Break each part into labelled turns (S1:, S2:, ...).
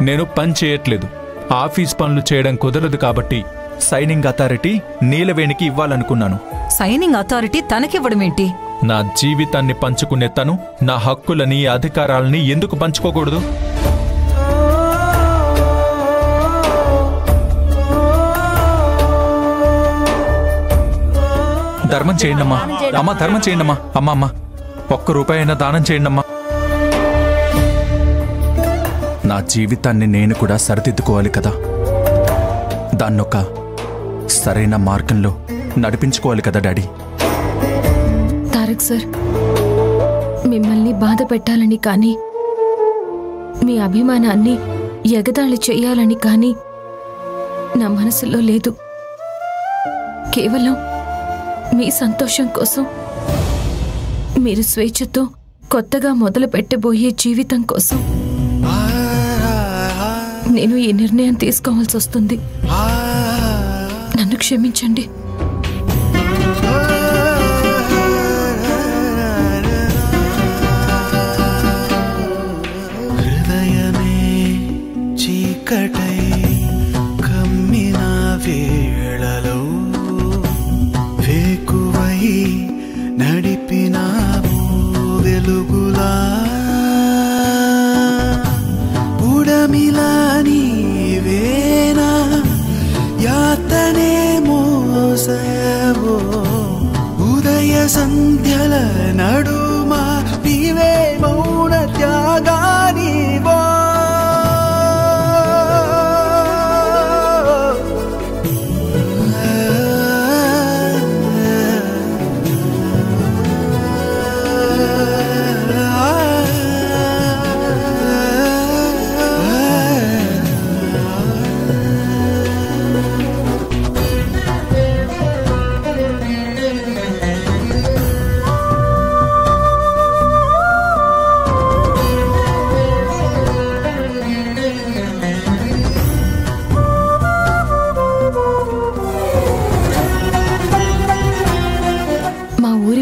S1: నేను పని చేయట్లేదు. ఆఫీస్ పనులు చేయడం కుదరదు కాబట్టి సైనింగ్ అథారిటీ నీలవేణికి ఇవ్వాలనుకున్నాను.
S2: సైనింగ్ అథారిటీ తనకివ్వడమేంటి?
S1: నా జీవితాన్ని పంచుకునే తను నా హక్కులని అధికారాలని ఎందుకు పంచుకోకూడదు? ధర్మం చేయండమ్మా. అమ్మా, ధర్మం చేయండమ్మా. అమ్మా, ₹1 అయినా దానం చేయండమ్మా. నా జీవితాన్ని నేను కూడా సరిదిద్దుకోవాలి కదా. దాన్నొక సరైన మార్గంలో నడిపించుకోవాలి కదా డాడీ.
S3: తారక్ సార్, మిమ్మల్ని బాధ పెట్టాలని కానీ మీ అభిమానాన్ని ఎగతాళి చేయాలని కానీ నా మనసులో లేదు. కేవలం మీ సంతోషం కోసం, మీరు స్వేచ్ఛతో కొత్తగా మొదలు పెట్టబోయే జీవితం కోసం నేను ఈ నిర్ణయం తీసుకోవాల్సి వస్తుంది. నన్ను క్షమించండి.
S4: హృదయమే చీకటై కమ్మిన వేళలో వేకువై నడిపినావు వెలుగులా, ఉడమిలా నీవేనా యాతనే మోసవో, ఉదయ సంధ్యల నడుమా నీవే మౌన త్యాగానివో.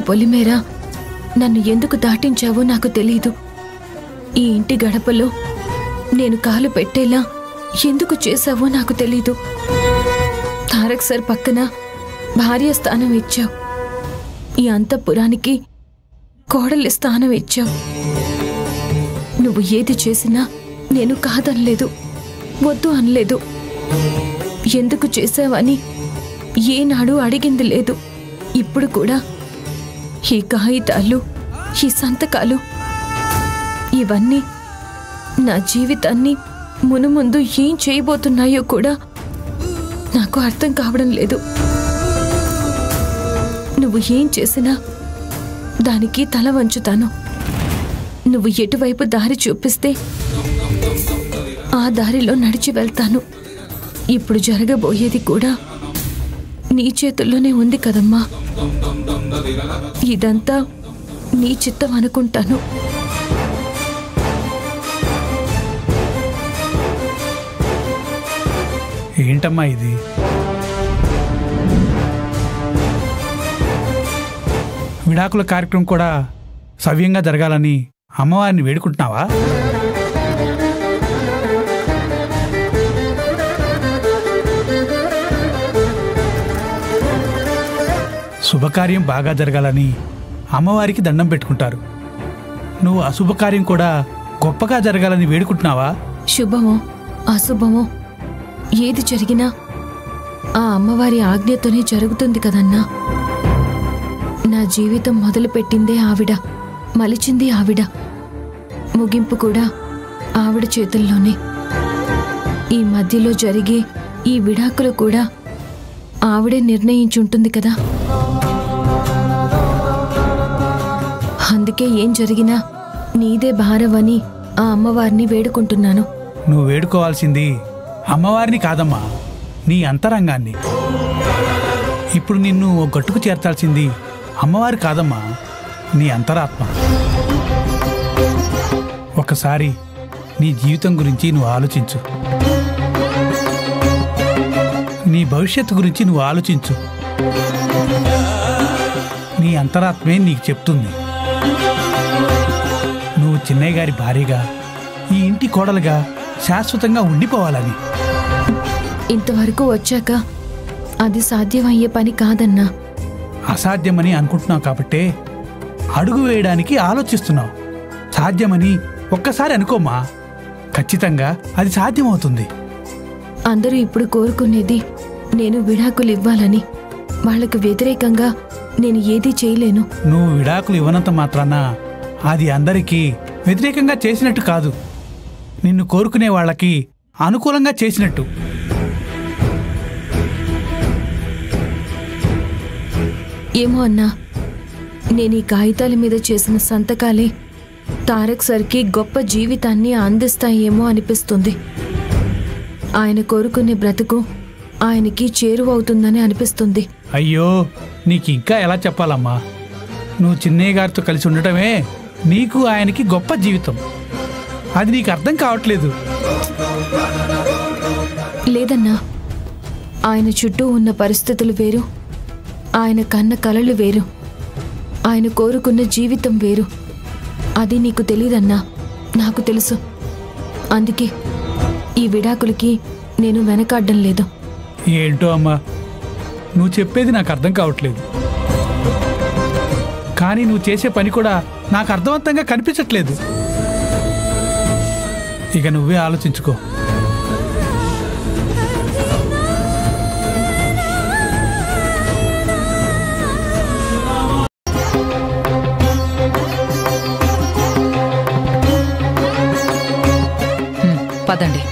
S3: పొలిమేర నన్ను ఎందుకు దాటించావో నాకు తెలీదు. ఈ ఇంటి గడపలో నేను కాలు పెట్టేలా ఎందుకు చేశావో నాకు తెలీదు. తారక్ సార్ పక్కన భార్య స్థానం ఇచ్చావు. ఈ అంతఃపురానికి కోడలి స్థానం ఇచ్చావు. నువ్వు ఏది చేసినా నేను కాదనలేదు, వద్దు అనలేదు. ఎందుకు చేశావని ఏనాడు అడిగింది లేదు. ఇప్పుడు కూడా ఈ కాగితాలు, ఈ సంతకాలు, ఇవన్నీ నా జీవితాన్ని మునుముందు ఏం చేయబోతున్నాయో కూడా నాకు అర్థం కావడం లేదు. నువ్వు ఏం చేసినా దానికి తల వంచుతాను. నువ్వు ఎటువైపు దారి చూపిస్తే ఆ దారిలో నడిచి వెళ్తాను. ఇప్పుడు జరగబోయేది కూడా నీ చేతుల్లోనే ఉంది కదమ్మా. ఇదంతా నీ చిత్తం అనుకుంటాను.
S5: ఏంటమ్మా ఇది? విడాకుల కార్యక్రమం కూడా సవ్యంగా జరగాలని అమ్మవారిని వేడుకుంటున్నావా? శుభకార్యం బాగా జరగాలని అమ్మవారికి దండం పెట్టుకుంటారు. నువ్వు అశుభకార్యం కూడా గొప్పగా జరగాలని వేడుకుంటున్నావా?
S3: శుభమో అశుభమో ఏది జరిగినా ఆ అమ్మవారి ఆజ్ఞతోనే జరుగుతుంది కదన్నా. నా జీవితం మొదలుపెట్టిందే ఆవిడ, మలిచింది ఆవిడ, ముగింపు కూడా ఆవిడ చేతుల్లోనే. ఈ మధ్యలో జరిగే ఈ విడాకులు కూడా ఆవిడే నిర్ణయించుంటుంది కదా. అందుకే ఏం జరిగినా నీదే భారవని ఆ అమ్మవారిని వేడుకుంటున్నాను.
S5: నువ్వు వేడుకోవాల్సింది అమ్మవారిని కాదమ్మా, నీ అంతరంగాన్ని. ఇప్పుడు నిన్ను ఓ గట్టుకు చేర్చాల్సింది అమ్మవారి కాదమ్మా, నీ అంతరాత్మ. ఒకసారి నీ జీవితం గురించి నువ్వు ఆలోచించు. నీ భవిష్యత్తు గురించి నువ్వు ఆలోచించు. నీ అంతరాత్మే నీకు చెప్తుంది. నువ్వు చిన్నయ్య గారి భార్యగా, ఈ ఇంటి కోడలుగా శాశ్వతంగా ఉండిపోవాలని.
S3: ఇంతవరకు వచ్చాక అది సాధ్యమయ్యే పని కాదన్నా.
S5: అసాధ్యమని అనుకుంటున్నావు కాబట్టే అడుగు వేయడానికి ఆలోచిస్తున్నావు. సాధ్యమని ఒక్కసారి అనుకోమా, ఖచ్చితంగా అది సాధ్యమవుతుంది.
S3: అందరూ ఇప్పుడు కోరుకునేది నేను విడాకులు ఇవ్వాలని. వాళ్లకు వ్యతిరేకంగా నేను ఏదీ చేయలేను.
S5: నువ్వు విడాకులు ఇవ్వనంత మాత్రాన అది అందరికీ వ్యతిరేకంగా చేసినట్టు కాదు, నిన్ను కోరుకునే వాళ్ళకి అనుకూలంగా చేసినట్టు.
S3: ఏమో అన్నా, నేను ఈ కాగితాల మీద చేసిన సంతకాలే తారక్ సర్కి గొప్ప జీవితాన్ని అందిస్తాయేమో అనిపిస్తుంది. ఆయన కోరుకునే బ్రతుకు ఆయనకి చేరువవుతుందని అనిపిస్తుంది.
S5: అయ్యో, నీకు ఇంకా ఎలా చెప్పాలమ్మా? నువ్వు చిన్నయ్య గారితో కలిసి ఉండటమే నీకు ఆయనకి గొప్ప జీవితం. అది నీకు అర్థం కావట్లేదు.
S3: లేదన్నా, ఆయన చుట్టూ ఉన్న పరిస్థితులు వేరు, ఆయన కన్న కలలు వేరు, ఆయన కోరుకున్న జీవితం వేరు. అది నీకు తెలీదన్నా, నాకు తెలుసు. అందుకే ఈ విడాకులకి నేను వెనకాడ్డం లేదు.
S5: ఏంటో అమ్మా, నువ్వు చెప్పేది నాకు అర్థం కావట్లేదు. కానీ నువ్వు చేసే పని కూడా నాకు అర్థవంతంగా కనిపించట్లేదు. ఇక నువ్వే ఆలోచించుకో.
S2: పదండి.